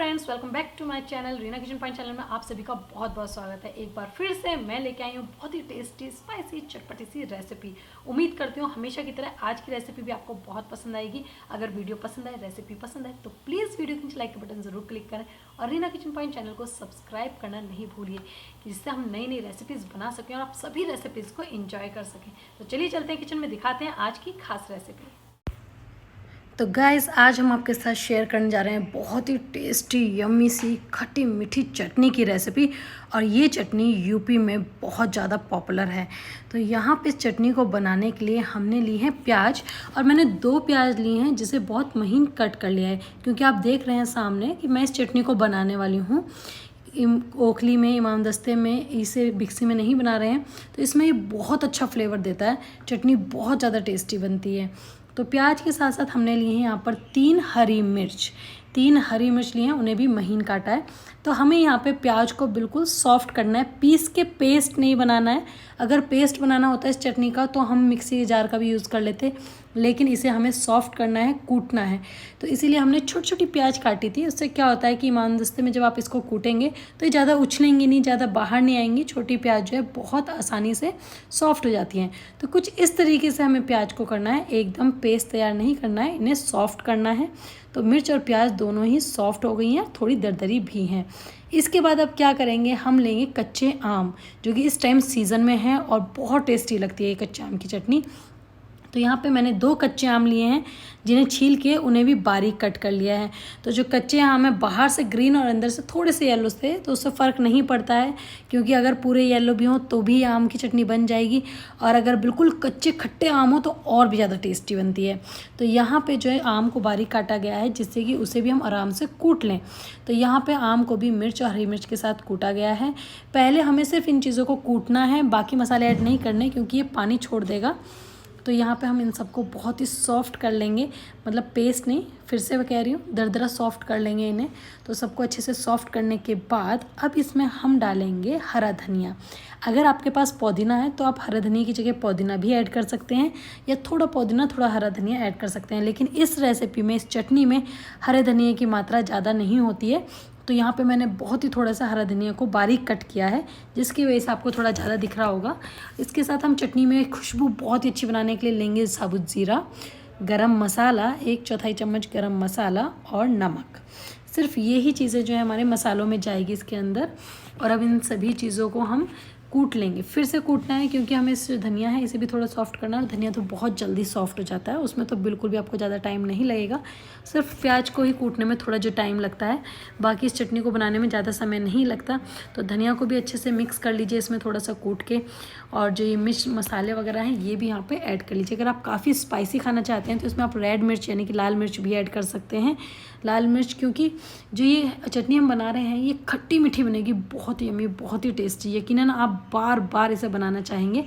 Friends, welcome back to my channel Reena kitchen point channel में आप सभी का बहुत बहुत स्वागत है। एक बार फिर से मैं लेके आई हूँ बहुत ही टेस्टी स्पाइसी चटपटी सी रेसिपी। उम्मीद करती हूँ हमेशा की तरह आज की रेसिपी भी आपको बहुत पसंद आएगी। अगर वीडियो पसंद आए, रेसिपी पसंद आए तो प्लीज़ वीडियो के नीचे लाइक का बटन जरूर क्लिक करें और रीना किचन पॉइंट चैनल को सब्सक्राइब करना नहीं भूलिए, जिससे हम नई नई रेसिपीज़ बना सकें और आप सभी रेसिपीज़ को एंजॉय कर सकें। तो चलिए चलते हैं किचन में, दिखाते हैं आज की खास रेसिपी। तो गाइस, आज हम आपके साथ शेयर करने जा रहे हैं बहुत ही टेस्टी यम्मी सी खट्टी मीठी चटनी की रेसिपी। और ये चटनी यूपी में बहुत ज़्यादा पॉपुलर है। तो यहाँ पे इस चटनी को बनाने के लिए हमने ली है प्याज, और मैंने 2 प्याज लिए हैं जिसे बहुत महीन कट कर लिया है, क्योंकि आप देख रहे हैं सामने कि मैं इस चटनी को बनाने वाली हूँ ओखली में, इमाम दस्ते में, इसे मिक्सी में नहीं बना रहे हैं। तो इसमें ये बहुत अच्छा फ्लेवर देता है, चटनी बहुत ज़्यादा टेस्टी बनती है। तो प्याज के साथ साथ हमने लिए हैं यहाँ पर 3 हरी मिर्च ली हैं, उन्हें भी महीन काटा है। तो हमें यहाँ पे प्याज को बिल्कुल सॉफ्ट करना है, पीस के पेस्ट नहीं बनाना है। अगर पेस्ट बनाना होता है इस चटनी का तो हम मिक्सी जार का भी यूज़ कर लेते, लेकिन इसे हमें सॉफ्ट करना है, कूटना है। तो इसीलिए हमने छोटी छोटी प्याज काटी थी। उससे क्या होता है कि इमामदस्ते में जब आप इसको कूटेंगे तो ये ज़्यादा उछलेंगी नहीं, ज़्यादा बाहर नहीं आएंगी। छोटी प्याज जो है बहुत आसानी से सॉफ्ट हो जाती हैं। तो कुछ इस तरीके से हमें प्याज को करना है, एकदम पेस्ट तैयार नहीं करना है, इन्हें सॉफ्ट करना है। तो मिर्च और प्याज दोनों ही सॉफ्ट हो गई हैं, थोड़ी दरदरी भी हैं। इसके बाद अब क्या करेंगे, हम लेंगे कच्चे आम, जो कि इस टाइम सीज़न में है और बहुत टेस्टी लगती है ये कच्चे आम की चटनी। तो यहाँ पे मैंने 2 कच्चे आम लिए हैं, जिन्हें छील के उन्हें भी बारीक कट कर लिया है। तो जो कच्चे आम है बाहर से ग्रीन और अंदर से थोड़े से येलो थे, तो उससे फ़र्क नहीं पड़ता है, क्योंकि अगर पूरे येलो भी हों तो भी आम की चटनी बन जाएगी, और अगर बिल्कुल कच्चे खट्टे आम हो तो और भी ज़्यादा टेस्टी बनती है। तो यहाँ पे जो है आम को बारीक काटा गया है, जिससे कि उसे भी हम आराम से कूट लें। तो यहाँ पर आम को भी मिर्च और हरी मिर्च के साथ कूटा गया है। पहले हमें सिर्फ इन चीज़ों को कूटना है, बाकी मसाले ऐड नहीं करने, क्योंकि ये पानी छोड़ देगा। तो यहाँ पे हम इन सबको बहुत ही सॉफ्ट कर लेंगे, मतलब पेस्ट नहीं, फिर से मैं कह रही हूँ, दरदरा सॉफ्ट कर लेंगे इन्हें। तो सबको अच्छे से सॉफ्ट करने के बाद अब इसमें हम डालेंगे हरा धनिया। अगर आपके पास पुदीना है तो आप हरा धनिया की जगह पुदीना भी ऐड कर सकते हैं, या थोड़ा पुदीना थोड़ा हरा धनिया ऐड कर सकते हैं। लेकिन इस रेसिपी में, इस चटनी में हरे धनिया की मात्रा ज़्यादा नहीं होती है। तो यहाँ पे मैंने बहुत ही थोड़ा सा हरा धनिया को बारीक कट किया है, जिसकी वजह से आपको थोड़ा ज़्यादा दिख रहा होगा। इसके साथ हम चटनी में खुशबू बहुत ही अच्छी बनाने के लिए लेंगे साबुत ज़ीरा, गरम मसाला, 1/4 चम्मच गरम मसाला और नमक। सिर्फ ये ही चीज़ें जो है हमारे मसालों में जाएगी इसके अंदर। और अब इन सभी चीज़ों को हम कूट लेंगे, फिर से कूटना है, क्योंकि हमें इस धनिया है इसे भी थोड़ा सॉफ्ट करना है। धनिया तो बहुत जल्दी सॉफ्ट हो जाता है, उसमें तो बिल्कुल भी आपको ज़्यादा टाइम नहीं लगेगा। सिर्फ प्याज को ही कूटने में थोड़ा जो टाइम लगता है, बाकी इस चटनी को बनाने में ज़्यादा समय नहीं लगता। तो धनिया को भी अच्छे से मिक्स कर लीजिए इसमें थोड़ा सा कूट के, और जो ये मिर्च मसाले वगैरह हैं ये भी यहाँ पे ऐड कर लीजिए। अगर आप काफ़ी स्पाइसी खाना चाहते हैं तो इसमें आप रेड मिर्च यानी कि लाल मिर्च भी ऐड कर सकते हैं। लाल मिर्च, क्योंकि जो ये चटनी हम बना रहे हैं ये खट्टी मीठी बनेगी, बहुत ही यम्मी, बहुत ही टेस्टी। यकीनन आप बार बार इसे बनाना चाहेंगे।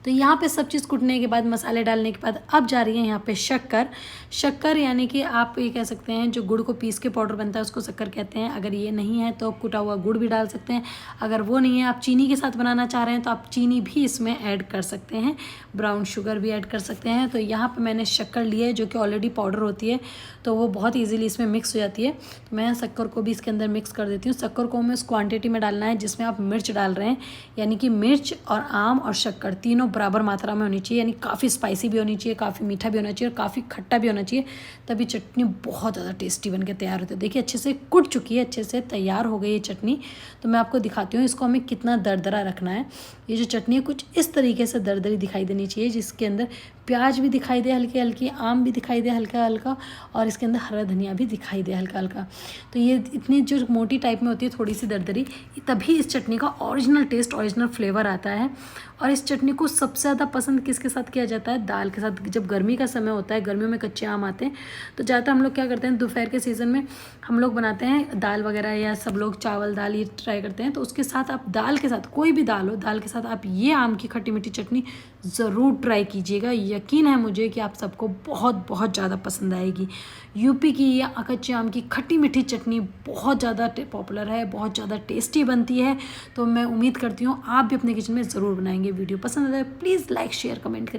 तो यहाँ पे सब चीज़ कुटने के बाद, मसाले डालने के बाद, अब जा रही है यहाँ पे शक्कर यानी कि आप ये कह सकते हैं जो गुड़ को पीस के पाउडर बनता है उसको शक्कर कहते हैं। अगर ये नहीं है तो आप कुटा हुआ गुड़ भी डाल सकते हैं। अगर वो नहीं है, आप चीनी के साथ बनाना चाह रहे हैं तो आप चीनी भी इसमें ऐड कर सकते हैं, ब्राउन शुगर भी ऐड कर सकते हैं। तो यहाँ पर मैंने शक्कर ली है जो कि ऑलरेडी पाउडर होती है, तो वो बहुत ईजिली इसमें मिक्स हो जाती है। तो मैं शक्कर को भी इसके अंदर मिक्स कर देती हूँ। शक्कर को हमें उस क्वान्टिटी में डालना है जिसमें आप मिर्च डाल रहे हैं, यानी कि मिर्च और आम और शक्कर तीनों बराबर मात्रा में होनी चाहिए। यानी काफ़ी स्पाइसी भी होनी चाहिए, काफ़ी मीठा भी होना चाहिए और काफ़ी खट्टा भी होना चाहिए, तभी चटनी बहुत ज़्यादा टेस्टी बनके तैयार होती है। देखिए अच्छे से कुट चुकी है, अच्छे से तैयार हो गई ये चटनी। तो मैं आपको दिखाती हूँ इसको हमें कितना दरदरा रखना है। ये जो चटनी है कुछ इस तरीके से दरदरी दिखाई देनी चाहिए, जिसके अंदर प्याज भी दिखाई दे हल्की हल्की, आम भी दिखाई दे हल्का हल्का, और इसके अंदर हरा धनिया भी दिखाई दे हल्का हल्का। तो ये इतनी जो मोटी टाइप में होती है, थोड़ी सी दरदरी, तभी इस चटनी का ओरिजिनल टेस्ट, ओरिजिनल फ्लेवर आता है। और इस चटनी को सबसे ज़्यादा पसंद किसके साथ किया जाता है? दाल के साथ। जब गर्मी का समय होता है, गर्मियों में कच्चे आम आते हैं, तो ज़्यादातर हम लोग क्या करते हैं, दोपहर के सीज़न में हम लोग बनाते हैं दाल वगैरह, या सब लोग चावल दाल ये ट्राई करते हैं। तो उसके साथ आप दाल के साथ, कोई भी दाल हो, दाल के साथ आप ये आम की खट्टी मीठी चटनी ज़रूर ट्राई कीजिएगा। यकीन है मुझे कि आप सबको बहुत बहुत ज़्यादा पसंद आएगी। यूपी की ये कच्चे आम की खट्टी मीठी चटनी बहुत ज़्यादा पॉपुलर है, बहुत ज़्यादा टेस्टी बनती है। तो मैं उम्मीद करती हूँ आप भी अपने किचन में ज़रूर बनाएंगे। वीडियो पसंद आए प्लीज़ लाइक शेयर कमेंट करें।